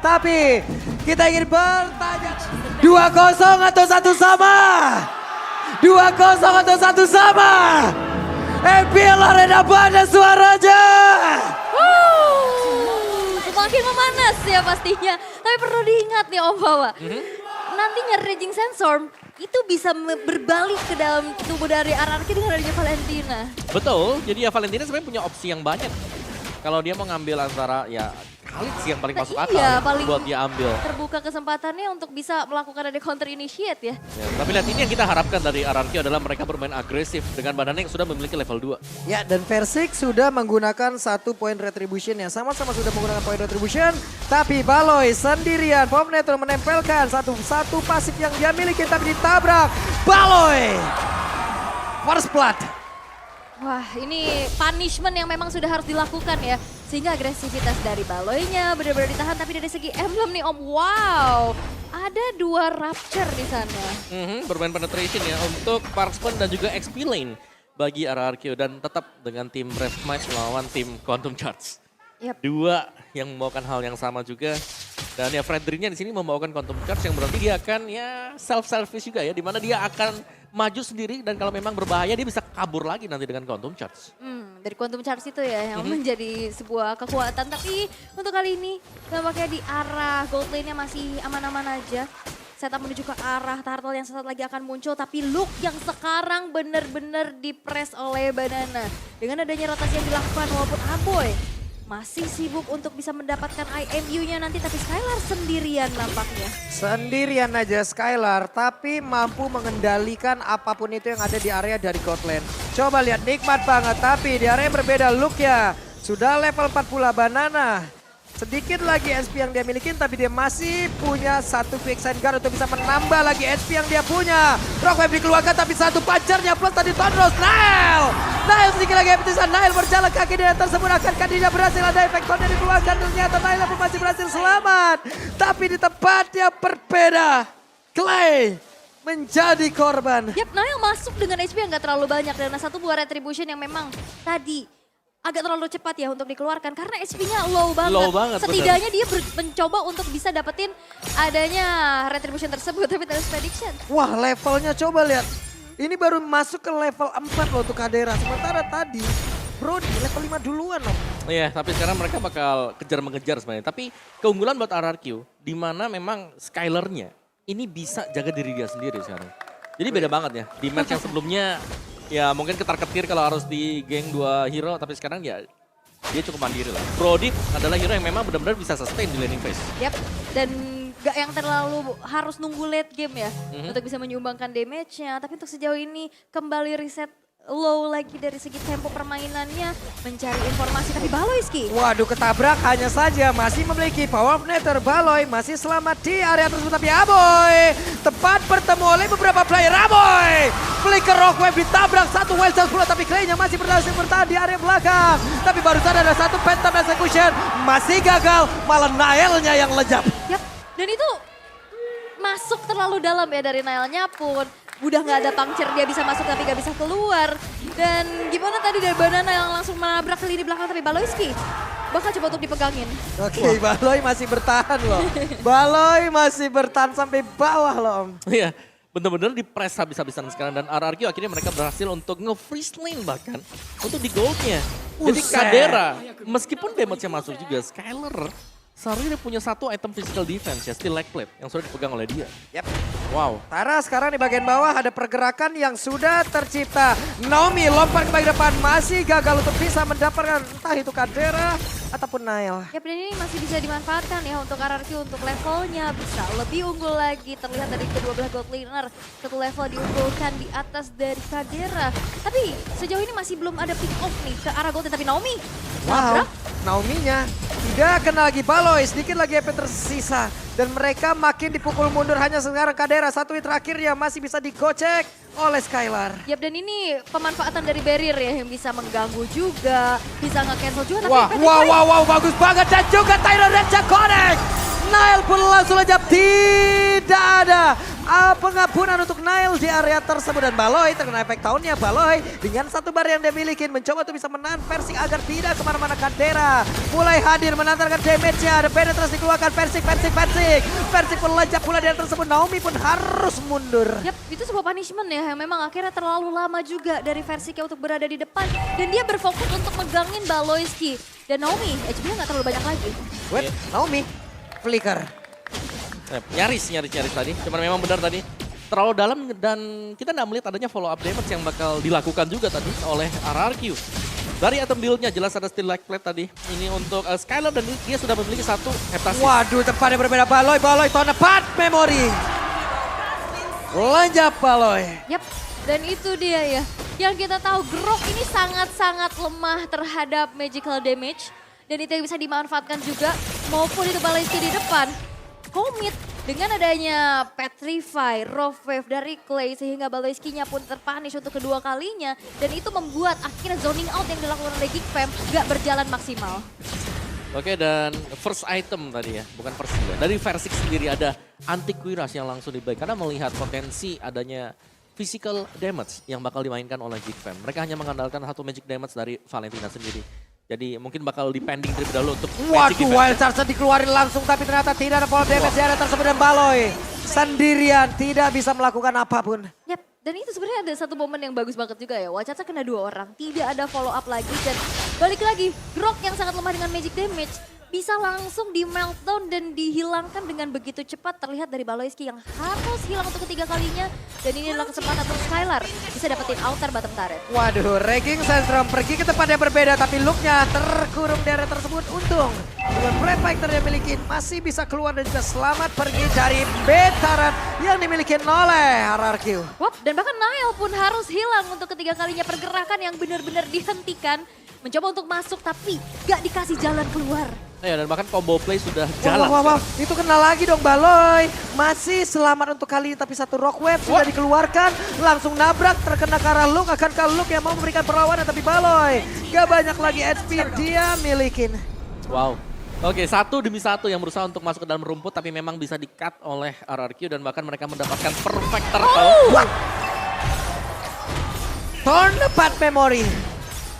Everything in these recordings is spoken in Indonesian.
Tapi kita ingin bertanya 2-0 atau 1 sama? 2-0 atau 1 sama? MPL Arena mana suaranya? Semakin memanas ya pastinya. Tapi perlu diingat nih Om Bawa. Nantinya Raging Sandstorm itu bisa berbalik ke dalam tubuh dari RRQ dengan adanya Valentina. Betul, jadi ya Valentina sebenarnya punya opsi yang banyak. Kalau dia mau ngambil antara ya Khalid sih yang paling masuk akal paling buat dia ambil. Terbuka kesempatannya untuk bisa melakukan ada counter initiate ya. Ya, tapi lihat ini yang kita harapkan dari RRQ adalah mereka bermain agresif dengan badannya yang sudah memiliki level 2. Ya, dan Versik sudah menggunakan 1 poin retribution yang sama-sama sudah menggunakan poin retribution. Tapi Baloy sendirian, Popnetor menempelkan satu pasif yang dia miliki tapi ditabrak. Baloy! First blood. Wah, ini punishment yang memang sudah harus dilakukan ya. Sehingga agresivitas dari Baloynya benar-benar ditahan. Tapi dari segi emblem nih Om, wow. Ada 2 Rapture di sana. Bermain penetration ya untuk Parksman dan juga XP lane bagi RRQ. Dan tetap dengan tim Red Match melawan tim Quantum Charge. Yap. 2 yang membawakan hal yang sama juga. Dan ya Fredericknya di sini membawakan Quantum Charge yang berarti dia akan ya self-service juga ya. Dimana dia akan maju sendiri dan kalau memang berbahaya dia bisa kabur lagi nanti dengan Quantum Charge. Dari Quantum Charge itu ya yang menjadi sebuah kekuatan. Tapi untuk kali ini nampaknya di arah gold lane-nya masih aman-aman aja. Setup menuju ke arah turtle yang sesaat lagi akan muncul. Tapi look yang sekarang benar-benar dipress oleh Banana. Dengan adanya rotasi yang dilakukan walaupun Aboy masih sibuk untuk bisa mendapatkan IMU-nya nanti. Tapi Skylar sendirian nampaknya. Sendirian aja Skylar, tapi mampu mengendalikan apapun itu yang ada di area dari gold lane. Coba lihat, nikmat banget, tapi di area yang berbeda look ya. Sudah level 4 pula Banana. Sedikit lagi SP yang dia miliki, tapi dia masih punya 1 quicksand guard untuk bisa menambah lagi SP yang dia punya. Rockwave dikeluarkan, tapi 1 pacarnya plus tadi Tonros. Nail sedikit lagi epitisan, Nail berjalan kaki dia tersebut akan dia berhasil ada efek konnya dikeluarkan. Ternyata Nail pun masih berhasil selamat. Tapi di tempat yang berbeda, Clay menjadi korban. Yap, Nail masuk dengan HP yang gak terlalu banyak. Dan 1 buah retribution yang memang tadi agak terlalu cepat ya untuk dikeluarkan. Karena HP-nya low banget. Low banget, setidaknya dia mencoba untuk bisa dapetin adanya retribution tersebut. Tapi terus prediction. Wah, levelnya coba lihat. Ini baru masuk ke level 4 loh untuk Kadera. Sementara tadi Brody level 5 duluan loh. Iya, tapi sekarang mereka bakal kejar-mengejar sebenarnya. Tapi keunggulan buat RRQ, di mana memang Skylar-nya ini bisa jaga diri dia sendiri sekarang. Jadi beda banget ya. Di match yang sebelumnya ya mungkin ketar-ketir kalau harus di geng 2 hero. Tapi sekarang ya dia cukup mandiri lah. Brody adalah hero yang memang benar-benar bisa sustain di laning phase. Yap, dan gak yang terlalu harus nunggu late game ya. Untuk bisa menyumbangkan damage-nya. Tapi untuk sejauh ini kembali reset low lagi dari segi tempo permainannya. Mencari informasi, tapi Baloy Ski. Waduh, ketabrak hanya saja masih memiliki power of nether. Baloy masih selamat di area tersebut, tapi Aboy tepat bertemu oleh beberapa player. Aboy flicker Rockwave ditabrak 1 wild charge pula, tapi Clay-nya masih berhasil bertahan di area belakang. Tapi barusan ada 1 phantom execution, masih gagal, malah Nail-nya yang lejap. Yap, dan itu masuk terlalu dalam ya dari Nail-nya pun. Udah gak ada puncture, dia bisa masuk tapi gak bisa keluar. Dan gimana tadi dari Banana yang langsung menabrak ke lini belakang, tapi Baloyski bakal coba untuk dipegangin. Oke, Baloy masih bertahan loh. Baloy masih bertahan sampai bawah loh Om. Iya, bener-bener di press habis-habisan sekarang. Dan RRQ akhirnya mereka berhasil untuk nge-freeze lane bahkan untuk di goldnya. Jadi Buset. Kadera, meskipun damage-nya masuk juga, Skylar seharusnya dia punya 1 item physical defense ya, still leg plate yang sudah dipegang oleh dia. Yap. Wow. Tara sekarang di bagian bawah ada pergerakan yang sudah tercipta. Naomi lompat ke bagian depan, masih gagal untuk bisa mendapatkan entah itu Kadera ataupun Nail. Yap, dan ini masih bisa dimanfaatkan ya untuk RRQ untuk levelnya bisa lebih unggul lagi. Terlihat dari kedua belah gold laner, 1 level diunggulkan di atas dari Kadera. Tapi sejauh ini masih belum ada pick off nih ke arah gold, tapi Naomi Wow, nabrak. Naomi-nya tidak kena lagi Baloy, sedikit lagi EP tersisa. Dan mereka makin dipukul mundur, hanya sekarang Kadera 1 hit terakhirnya masih bisa digocek oleh Skylar. Yap, dan ini pemanfaatan dari barrier ya yang bisa mengganggu juga, bisa nge-cancel juga. Tapi Wow, bagus banget dan juga Tyron Renja connect. Nail pun langsung aja tidak ada pengampunan untuk Nail di area tersebut. Dan Baloy terkena efek tahunnya. Baloy dengan satu bar yang dia miliki mencoba untuk bisa menahan Persik agar tidak kemana-mana. Kadera mulai hadir menantarkan damage-nya. Ada penetrasi dikeluarkan Persik. Persik melejak pula di area tersebut. Naomi pun harus mundur. Yap, itu sebuah punishment ya yang memang akhirnya terlalu lama juga dari Versiknya untuk berada di depan. Dan dia berfokus untuk megangin Baloyski. Dan Naomi, HP-nya nggak terlalu banyak lagi. Wait, Naomi, flicker. Nyaris tadi. Cuman memang benar tadi. Terlalu dalam dan kita nggak melihat adanya follow up damage yang bakal dilakukan juga tadi oleh RRQ. Dari item build-nya jelas ada Steel Like Plate tadi. Ini untuk Skylar dan dia sudah memiliki satu heptasis. Waduh, tempatnya berbeda. Baloy tahun depan memory. Lenyap Baloy. Yap, dan itu dia ya. Yang kita tahu Grok ini sangat-sangat lemah terhadap magical damage. Dan itu yang bisa dimanfaatkan juga. Maupun itu Baloyski di depan. Komit dengan adanya Petrify, Rough Wave dari Clay sehingga Baloyski-nya pun terpunish untuk kedua kalinya. Dan itu membuat akhirnya zoning out yang dilakukan oleh Geek Fam gak berjalan maksimal. Oke, dan first item tadi ya, bukan first ya. Dari Versik sendiri ada Antiquiras yang langsung dibeli karena melihat potensi adanya physical damage yang bakal dimainkan oleh Geek Fam. Mereka hanya mengandalkan satu magic damage dari Valentina sendiri. Jadi mungkin bakal dipending terlebih dahulu untuk Waduh, Wild Charge dikeluarin langsung tapi ternyata tidak ada follow damage di area tersebut. Dan Baloy sendirian tidak bisa melakukan apapun. Yap, dan itu sebenarnya ada satu momen yang bagus banget juga ya. Wacaca kena 2 orang, tidak ada follow up lagi. Dan balik lagi, Grok yang sangat lemah dengan magic damage bisa langsung di meltdown dan dihilangkan dengan begitu cepat. Terlihat dari Baloyski yang harus hilang untuk ketiga kalinya. Dan ini adalah kesempatan untuk Skylar bisa dapetin outer bottom turret. Waduh, Raging Sandstrom pergi ke tempat yang berbeda tapi look-nya terkurung di area tersebut. Untung dengan Brave Fighter yang miliki masih bisa keluar dan juga selamat pergi dari betaran yang dimiliki oleh RRQ. Wap, dan bahkan Nail pun harus hilang untuk ketiga kalinya. Pergerakan yang benar-benar dihentikan. Mencoba untuk masuk tapi gak dikasih jalan keluar. Ya, dan bahkan combo play sudah jalan. Wow. Itu kena lagi dong Baloy. Masih selamat untuk kali ini tapi satu rock wave sudah dikeluarkan. Langsung nabrak terkena ke arah Luke. Akankah Luke yang mau memberikan perlawanan tapi Baloy gak banyak lagi HP dia milikin. Wow. Oke, satu demi satu yang berusaha untuk masuk ke dalam rumput tapi memang bisa di-cut oleh RRQ dan bahkan mereka mendapatkan perfect turtle. Turn tepat memory.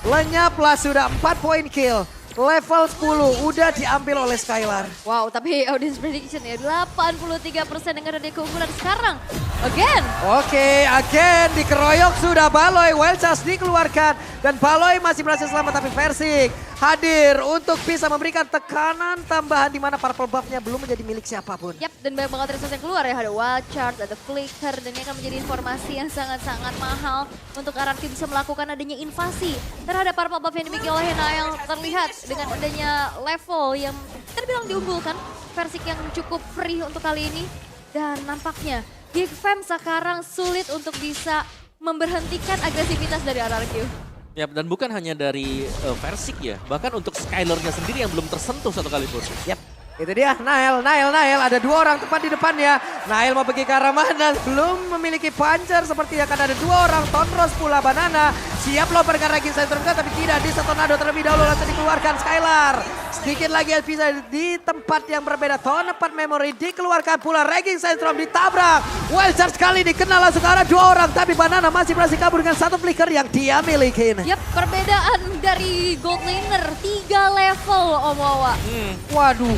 Lenyaplah sudah 4 point kill. Level 10 udah diambil oleh Skylar. Wow, tapi audience prediction ya 83% dengan adanya keunggulan sekarang. Again. Oke, again dikeroyok sudah Baloy. Wild Charge dikeluarkan dan Baloy masih berhasil selamat tapi Versik hadir untuk bisa memberikan tekanan tambahan di mana purple buff-nya belum menjadi milik siapapun. Yap, dan banyak banget resource yang keluar ya. Ada Wild Charge, ada Flicker, dan ini akan menjadi informasi yang sangat-sangat mahal untuk RRQ bisa melakukan adanya invasi terhadap purple buff yang dimiliki oleh Nail. Terlihat dengan adanya level yang terbilang diunggulkan, Versik yang cukup free untuk kali ini. Dan nampaknya Geek Fam sekarang sulit untuk bisa memberhentikan agresivitas dari RRQ. Ya, dan bukan hanya dari Versik ya, bahkan untuk Skylar-nya sendiri yang belum tersentuh satu kali pun. Yap, itu dia Nail. Ada 2 orang tepat di depannya. Nail mau pergi ke arah mana? Belum memiliki puncher seperti akan ada 2 orang. Tonros pula Banana. Siap loh perkara Raging Sandstrom tapi tidak di tornado terlebih dahulu langsung dikeluarkan Skylar. Sedikit lagi bisa di tempat yang berbeda. Tempat memory dikeluarkan pula. Raging Sandstrom ditabrak. Wild Charge kali dikenal langsung ke arah 2 orang. Tapi Banana masih berhasil kabur dengan satu flicker yang dia miliki. Yap, perbedaan dari gold laner 3 level Om Wawa. Waduh.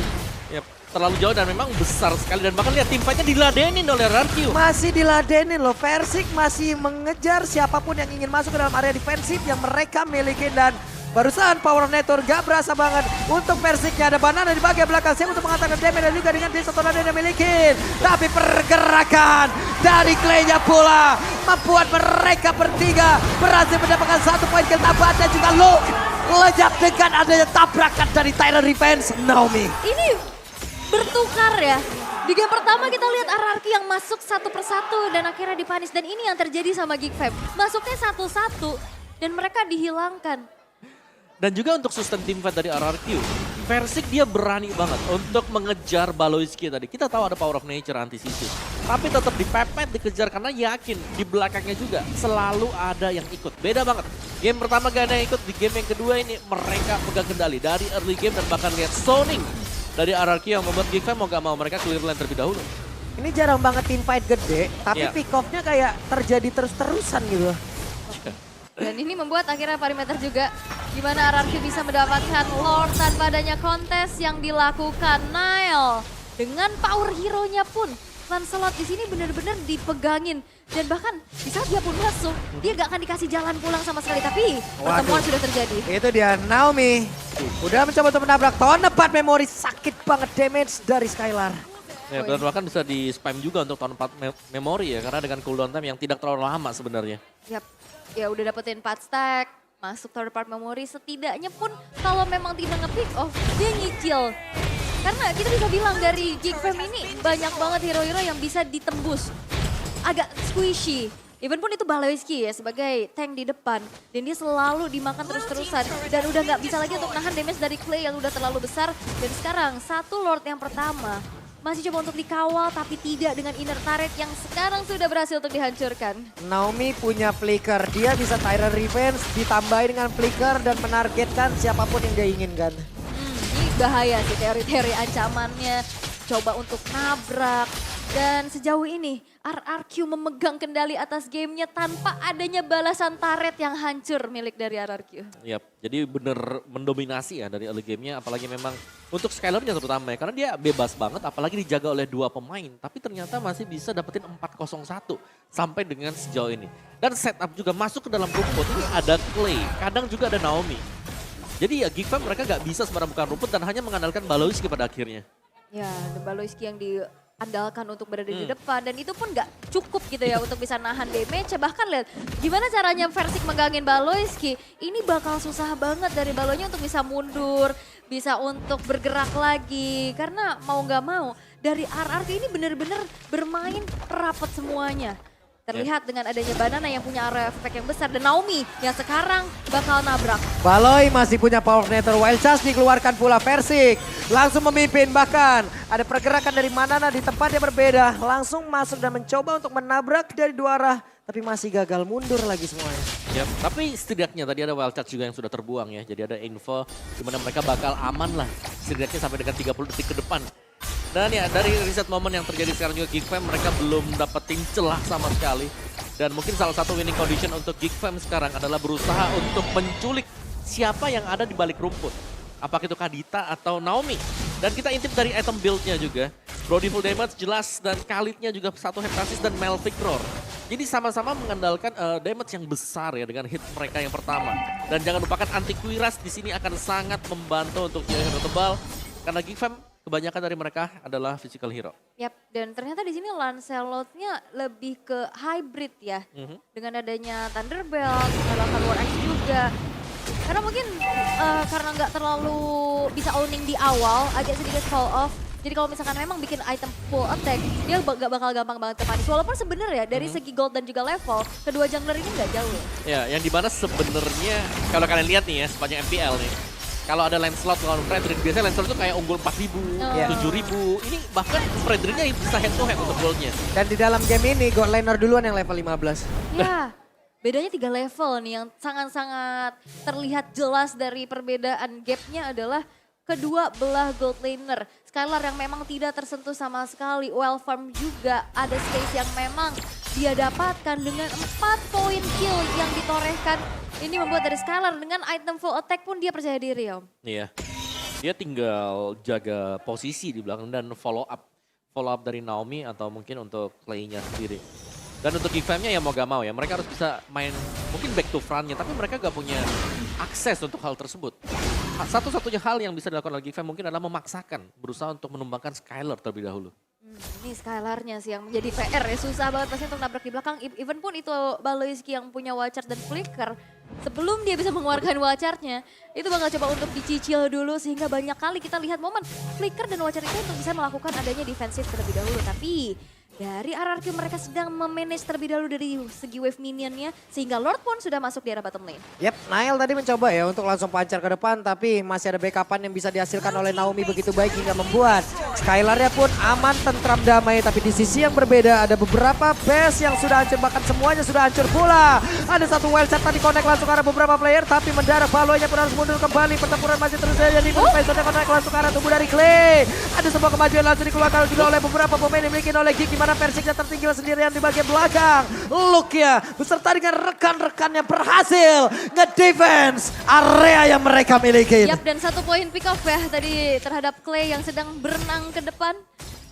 Ya, terlalu jauh dan memang besar sekali dan bahkan lihat tim fight-nya diladenin oleh RRQ. Masih diladenin loh. Versik masih mengejar siapapun yang ingin masuk ke dalam area defensif yang mereka miliki. Dan barusan Power Network gak berasa banget untuk Versiknya. Ada Banana di bagian belakang siap untuk mengatakan damage dan juga dengan tornado yang dimiliki. Tapi pergerakan dari Clay-nya pula membuat mereka bertiga berhasil mendapatkan 1 poin kill tambahan dan juga Luke lejak dengan adanya tabrakan dari Tyler Revenge Naomi. Ini bertukar ya. Di game pertama kita lihat RRQ yang masuk satu persatu dan akhirnya dipanis. Dan ini yang terjadi sama Geek Fam. Masuknya satu-satu dan mereka dihilangkan. Dan juga untuk sustain team fight dari RRQ, Versik dia berani banget untuk mengejar Baloyski tadi. Kita tahu ada power of nature anti-situ. Tapi tetap dipepet, dikejar karena yakin di belakangnya juga selalu ada yang ikut. Beda banget. Game pertama gak ada yang ikut, di game yang kedua ini mereka pegang kendali dari early game dan bahkan lihat zoning dari RRQ yang membuat Geek Fam mau gak mau mereka clear lane terlebih dahulu. Ini jarang banget team fight gede, tapi Iya. pick off-nya kayak terjadi terus-terusan gitu. Dan ini membuat akhirnya parameter juga gimana RRQ bisa mendapatkan Lord tanpa adanya kontes yang dilakukan Nile. Dengan power hero-nya pun Lancelot di sini benar-benar dipegangin. Dan bahkan di saat dia pun masuk, dia gak akan dikasih jalan pulang sama sekali. Tapi pertemuan Waduh. sudah terjadi. Itu dia Naomi. Udah mencoba untuk menabrak tahun 4 memori. Sakit banget damage dari Skylar. Ya, dan bahkan bisa di spam juga untuk tahun 4 memori ya, karena dengan cooldown time yang tidak terlalu lama sebenarnya. Yap, ya udah dapetin 4 stack, masuk third part memory setidaknya pun kalau memang tidak nge-pick off, dia nyicil. Karena kita bisa bilang dari Geek Fam ini banyak banget hero-hero yang bisa ditembus. Agak squishy. Even pun itu Baloyski ya sebagai tank di depan. Dan dia selalu dimakan terus-terusan. Dan udah nggak bisa lagi untuk nahan damage dari Clay yang udah terlalu besar. Dan sekarang satu Lord yang pertama masih coba untuk dikawal tapi tidak dengan inner turret yang sekarang sudah berhasil untuk dihancurkan. Naomi punya flicker. Dia bisa Tyrant Revenge ditambahin dengan flicker dan menargetkan siapapun yang dia inginkan. Ini bahaya sih teori-teori ancamannya. Coba untuk nabrak. Dan sejauh ini RRQ memegang kendali atas gamenya tanpa adanya balasan turret yang hancur milik dari RRQ. Yap, jadi bener mendominasi ya dari early game-nya, apalagi memang untuk Skylar-nya terutama ya, karena dia bebas banget, apalagi dijaga oleh 2 pemain, tapi ternyata masih bisa dapetin 4-0-1 sampai dengan sejauh ini. Dan setup juga masuk ke dalam rumput, ini ada Clay, kadang juga ada Naomi. Jadi ya Geek Fam mereka gak bisa sembarang bukan rumput dan hanya mengandalkan Baloyski pada akhirnya. Ya, dan Baloyski yang diandalkan untuk berada di depan dan itu pun gak cukup gitu ya untuk bisa nahan damage. Bahkan lihat gimana caranya Versik menggangin Baloyski. Ini bakal susah banget dari Balonya untuk bisa mundur, bisa untuk bergerak lagi. Karena mau gak mau dari RRQ ini benar-benar bermain rapat semuanya. Terlihat dengan adanya Banana yang punya area efek yang besar dan Naomi yang sekarang bakal nabrak. Baloy masih punya power Nether Wild Charge dikeluarkan pula Versik. Langsung memimpin bahkan ada pergerakan dari Manana di tempat yang berbeda. Langsung masuk dan mencoba untuk menabrak dari 2 arah. Tapi masih gagal mundur lagi semuanya. Yap, tapi setidaknya tadi ada wild charge juga yang sudah terbuang ya. Jadi ada info di mana mereka bakal aman lah. Setidaknya sampai dengan 30 detik ke depan. Dan ya dari reset momen yang terjadi sekarang juga Geek Fam mereka belum dapetin celah sama sekali. Dan mungkin salah satu winning condition untuk Geek Fam sekarang adalah berusaha untuk menculik siapa yang ada di balik rumput. Apakah itu Kadita atau Naomi. Dan kita intip dari item build-nya juga. Brody full damage jelas dan Khalid-nya juga 1 Heptasis dan Melvic Roar. Jadi sama-sama mengandalkan damage yang besar ya dengan hit mereka yang pertama. Dan jangan lupakan anti Quiras di sini akan sangat membantu untuk hero tebal. Karena Geek Fam kebanyakan dari mereka adalah physical hero. Yap, dan ternyata di sini Lancelot-nya lebih ke hybrid ya. Dengan adanya Thunderbelt, bahkan War X juga. Karena mungkin karena nggak terlalu bisa owning di awal, agak sedikit fall off. Jadi kalau misalkan memang bikin item full attack, dia gak bakal gampang banget ke punish. Walaupun sebenarnya dari segi gold dan juga level, kedua jungler ini nggak jauh. Ya, yang dimana sebenarnya kalau kalian lihat nih ya sepanjang MPL nih. Kalau ada Lancelot lawan Fredrin, biasanya Lancelot itu kayak unggul 4.000, 7.000. Ini bahkan Fredrinnya bisa head to head untuk goldnya. Dan di dalam game ini God Laner duluan yang level 15. Ya, bedanya 3 level nih yang sangat-sangat terlihat jelas dari perbedaan gapnya adalah kedua belah gold laner. Skylar yang memang tidak tersentuh sama sekali. Well farm juga ada space yang memang dia dapatkan dengan 4 poin kill yang ditorehkan. Ini membuat dari Skylar dengan item full attack pun dia percaya diri Om. Iya. Dia tinggal jaga posisi di belakang dan follow up dari Naomi atau mungkin untuk play-nya sendiri. Dan untuk Geek Fam-nya ya mau gak mau ya, mereka harus bisa main mungkin back to front-nya, tapi mereka gak punya akses untuk hal tersebut. Satu-satunya hal yang bisa dilakukan oleh Geek Fam mungkin adalah memaksakan, berusaha untuk menumbangkan Skylar terlebih dahulu. Ini Skylar-nya sih yang menjadi PR ya, susah banget pasti untuk nabrak di belakang. Even pun itu Baloyski yang punya Watcher dan Flicker, sebelum dia bisa mengeluarkan Watcher-nya, itu bakal coba untuk dicicil dulu sehingga banyak kali kita lihat momen Flicker dan Watcher itu untuk bisa melakukan adanya defensif terlebih dahulu. Tapi Dari RRQ mereka sedang memanage terlebih dahulu dari segi wave minionnya. Sehingga Lord pun sudah masuk di arah bottom lane. Yep, Nail tadi mencoba ya untuk langsung pancar ke depan. Tapi masih ada backupan yang bisa dihasilkan oleh Naomi begitu baik hingga membuat Skylarnya pun aman, tentram, damai. Tapi di sisi yang berbeda ada beberapa base yang sudah hancur. Bahkan semuanya sudah hancur pula. Ada satu wild shot tadi connect langsung ke arah beberapa player. Tapi mendarat Valoy-nya pun harus mundur kembali. Pertempuran masih terus terjadi. Faisal connect langsung ke arah tubuh dari Clay. Ada sebuah kemajuan langsung dikeluarkan juga oleh beberapa pemain yang dimiliki oleh Geek. Dimana Persiknya tertinggal sendirian di bagian belakang. Luke-nya beserta dengan rekan-rekannya berhasil nge-defense area yang mereka miliki. Yap, dan 1 poin pick off ya tadi terhadap Clay yang sedang berenang ke depan.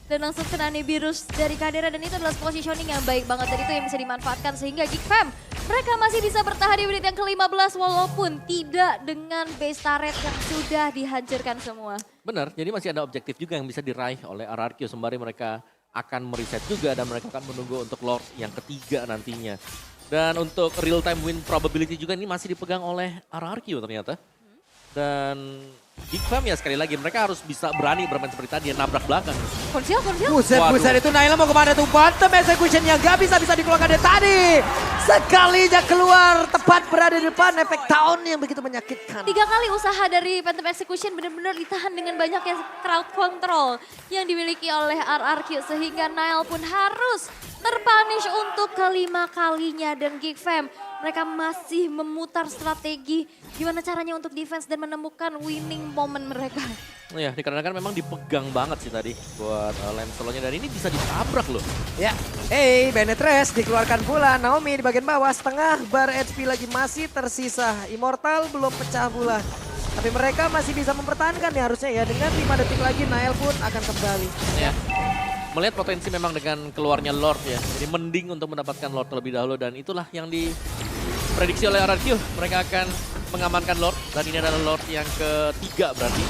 Dan langsung kena Nibiru's dari Kadera, dan itu adalah positioning yang baik banget. Dan itu yang bisa dimanfaatkan sehingga Geek Fam mereka masih bisa bertahan di menit yang ke-15 walaupun tidak dengan base turret yang sudah dihancurkan semua. Benar, jadi masih ada objektif juga yang bisa diraih oleh RRQ sembari mereka akan mereset juga dan mereka akan menunggu untuk Lord yang ketiga nantinya. Dan untuk real time win probability juga ini masih dipegang oleh RRQ ternyata. Dan Geek Fam ya sekali lagi mereka harus bisa berani bermain seperti tadi, nabrak belakang. Konsil. Buset itu Naila mau kemana tuh? Bottom execution yang gak bisa dikeluarkan dari tadi. Sekalinya keluar tepat berada di depan, efek down yang begitu menyakitkan. 3 kali usaha dari Phantom Execution benar-benar ditahan dengan banyaknya crowd control yang dimiliki oleh RRQ. Sehingga Nile pun harus terpunish untuk kelima kalinya. Dan Geek Fam mereka masih memutar strategi gimana caranya untuk defense dan menemukan winning moment mereka. Ya, dikarenakan memang dipegang banget sih tadi buat Lancelotnya dan ini bisa ditabrak loh. Ya, Benetres dikeluarkan pula. Naomi di bagian bawah, setengah bar HP lagi masih tersisa. Immortal belum pecah pula. Tapi mereka masih bisa mempertahankan ya harusnya ya. Dengan 5 detik lagi Nail pun akan kembali. Ya. Melihat potensi memang dengan keluarnya Lord ya. Jadi mending untuk mendapatkan Lord terlebih dahulu dan itulah yang diprediksi oleh RRQ. Mereka akan mengamankan Lord dan ini adalah Lord yang ketiga berarti.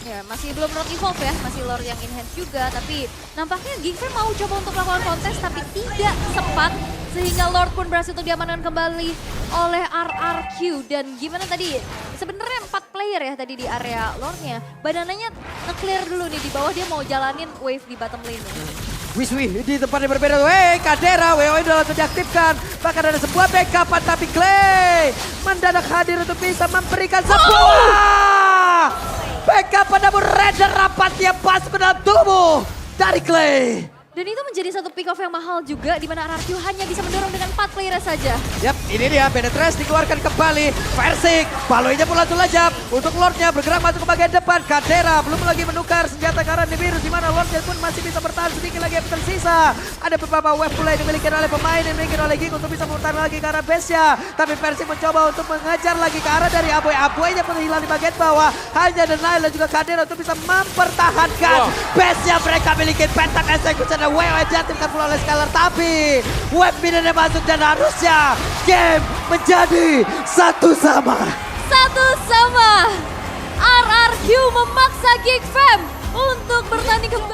Ya, masih belum Lord evolve ya, masih Lord yang enhance juga. Tapi nampaknya Geek Fam mau coba untuk melakukan kontes tapi tidak sempat. Sehingga Lord pun berhasil untuk diamankan kembali oleh RRQ. Dan gimana tadi, sebenarnya 4 player ya tadi di area Lordnya. Badananya nge-clear dulu nih, di bawah dia mau jalanin wave di bottom lane. Wiswi di tempat yang berbeda. Kadera, WoE sudah langsung diaktifkan. Bahkan ada sebuah backupan tapi Clay mendadak hadir untuk bisa memberikan sebuah backupan namun Raider rapatnya pas ke dalam tubuh dari Clay. Dan itu menjadi satu pick off yang mahal juga di mana RRQ hanya bisa mendorong dengan 4 player saja. Yap, ini dia Penetres dikeluarkan kembali. Persik, Valoy-nya pun langsung lejap. Untuk Lordnya bergerak masuk ke bagian depan. Kadera belum lagi menukar senjata karena Nibiru di mana Lordnya pun masih bisa bertahan sedikit lagi yang tersisa. Ada beberapa wave pula yang dimiliki oleh pemain yang dimiliki oleh Geek untuk bisa bertahan lagi ke arah base-nya. Tapi Persik mencoba untuk mengejar lagi ke arah dari Aboy-Aboy-nya pun hilang di bagian bawah. Hanya dan Nail dan juga Kadera untuk bisa mempertahankan base-nya mereka miliki. Phantom Execution WoE jatuhkan pula oleh Skylar tapi web minionnya masuk dan harusnya game menjadi 1-1. RRQ memaksa Geek Fam untuk bertanding kembali.